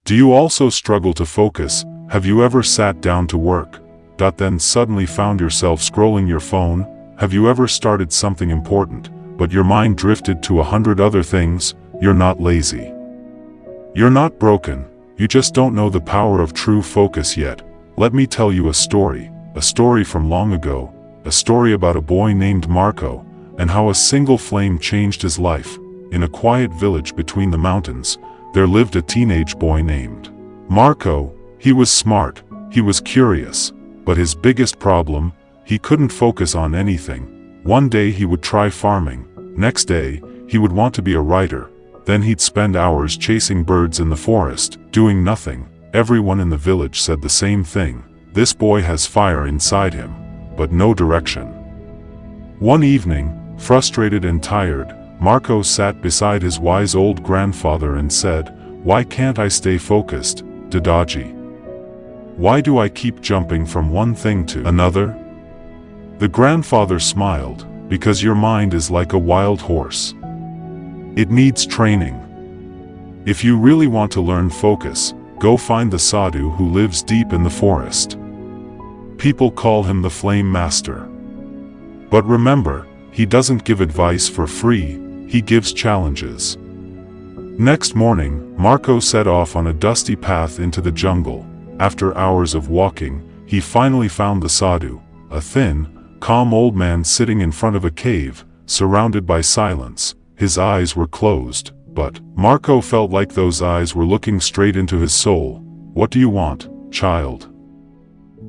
Do you also struggle to focus? Have you ever sat down to work, then suddenly found yourself scrolling your phone? Have you ever started something important, but your mind drifted to 100 other things? You're not lazy. You're not broken, you just don't know the power of true focus yet. Let me tell you a story from long ago, a story about a boy named Marco, and how a single flame changed his life. In a quiet village between the mountains, there lived a teenage boy named Marco. He was smart, he was curious, but his biggest problem, he couldn't focus on anything. One day he would try farming, next day, he would want to be a writer, then he'd spend hours chasing birds in the forest, doing nothing. Everyone in the village said the same thing: this boy has fire inside him, but no direction. One evening, frustrated and tired, Marco sat beside his wise old grandfather and said, "Why can't I stay focused, Dadaji? Why do I keep jumping from one thing to another?" The grandfather smiled, "Because your mind is like a wild horse. It needs training. If you really want to learn focus, go find the Sadhu who lives deep in the forest. People call him the Flame Master. But remember, he doesn't give advice for free, he gives challenges." Next morning, Marco set off on a dusty path into the jungle. After hours of walking, he finally found the Sadhu, a thin, calm old man sitting in front of a cave, surrounded by silence. His eyes were closed, but Marco felt like those eyes were looking straight into his soul. "What do you want, child?"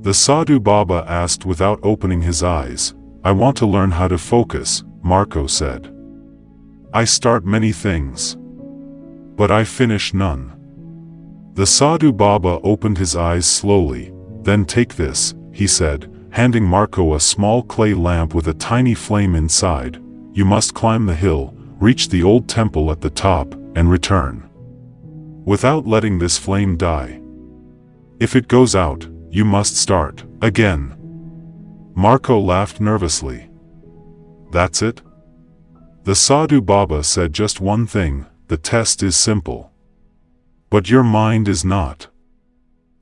The Sadhu Baba asked without opening his eyes. "I want to learn how to focus," Marco said. "I start many things, but I finish none." The Sadhu Baba opened his eyes slowly. "Then take this," he said, handing Marco a small clay lamp with a tiny flame inside. "You must climb the hill, reach the old temple at the top, and return, without letting this flame die. If it goes out, you must start again." Marco laughed nervously. "That's it?" The Sadhu Baba said, "Just one thing, the test is simple. But your mind is not."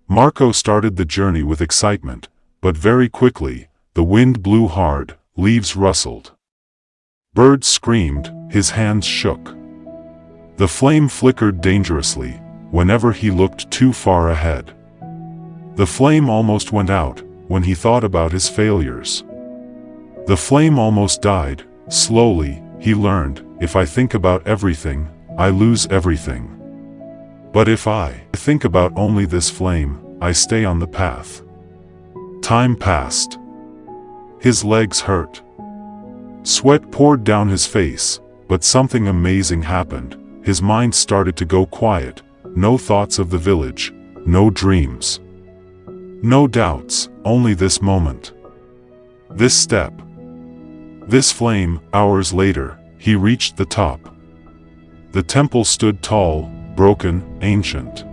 Marco started the journey with excitement, but very quickly, the wind blew hard, leaves rustled. Birds screamed, his hands shook. The flame flickered dangerously, whenever he looked too far ahead. The flame almost went out, when he thought about his failures. The flame almost died. Slowly, he learned, "If I think about everything, I lose everything. But if I think about only this flame, I stay on the path." Time passed. His legs hurt. Sweat poured down his face, but something amazing happened. His mind started to go quiet. No thoughts of the village, no dreams, no doubts, only this moment. This step. This flame. Hours later, he reached the top. The temple stood tall, broken, ancient.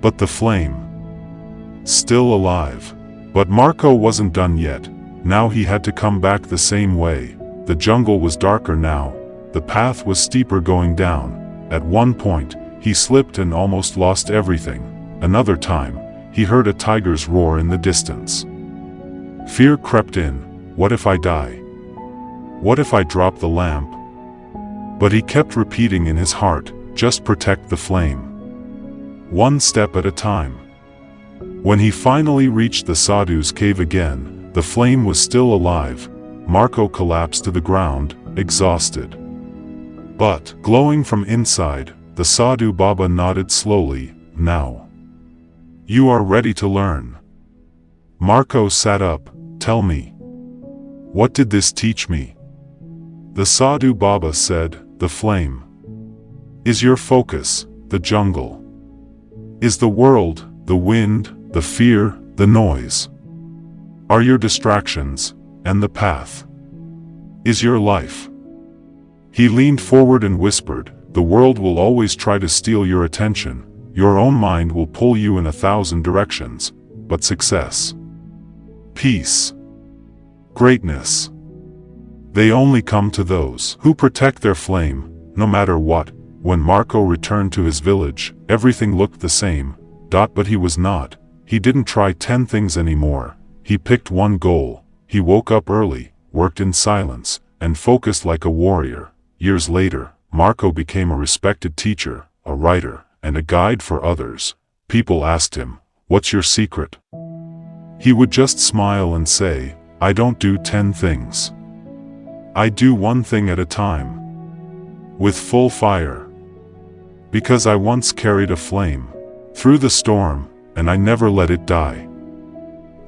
But the flame, still alive. But Marco wasn't done yet. Now he had to come back the same way. The jungle was darker now. The path was steeper going down. At one point, he slipped and almost lost everything. Another time, he heard a tiger's roar in the distance. Fear crept in. What if I die? What if I drop the lamp? But he kept repeating in his heart, just protect the flame. One step at a time. When he finally reached the Sadhu's cave again, the flame was still alive. Marco collapsed to the ground, exhausted. But, glowing from inside, the Sadhu Baba nodded slowly. "Now you are ready to learn." Marco sat up. "Tell me, what did this teach me?" The Sadhu Baba said, "The flame is your focus, the jungle is the world, the wind, the fear, the noise are your distractions, and the path is your life." He leaned forward and whispered, "The world will always try to steal your attention. Your own mind will pull you in 1,000 directions. But success, peace, greatness, they only come to those who protect their flame, no matter what. When Marco returned to his village, everything looked the same. But he was not. He didn't try 10 things anymore. He picked one goal. He woke up early, worked in silence, and focused like a warrior. Years later, Marco became a respected teacher, a writer, and a guide for others. People asked him, "What's your secret?" He would just smile and say, "I don't do 10 things. I do one thing at a time. With full fire. Because I once carried a flame through the storm, and I never let it die."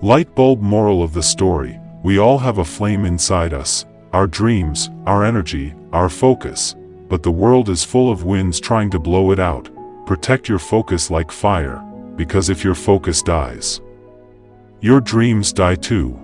Light bulb moral of the story: we all have a flame inside us, our dreams, our energy, our focus, but the world is full of winds trying to blow it out. Protect your focus like fire, because if your focus dies, your dreams die too.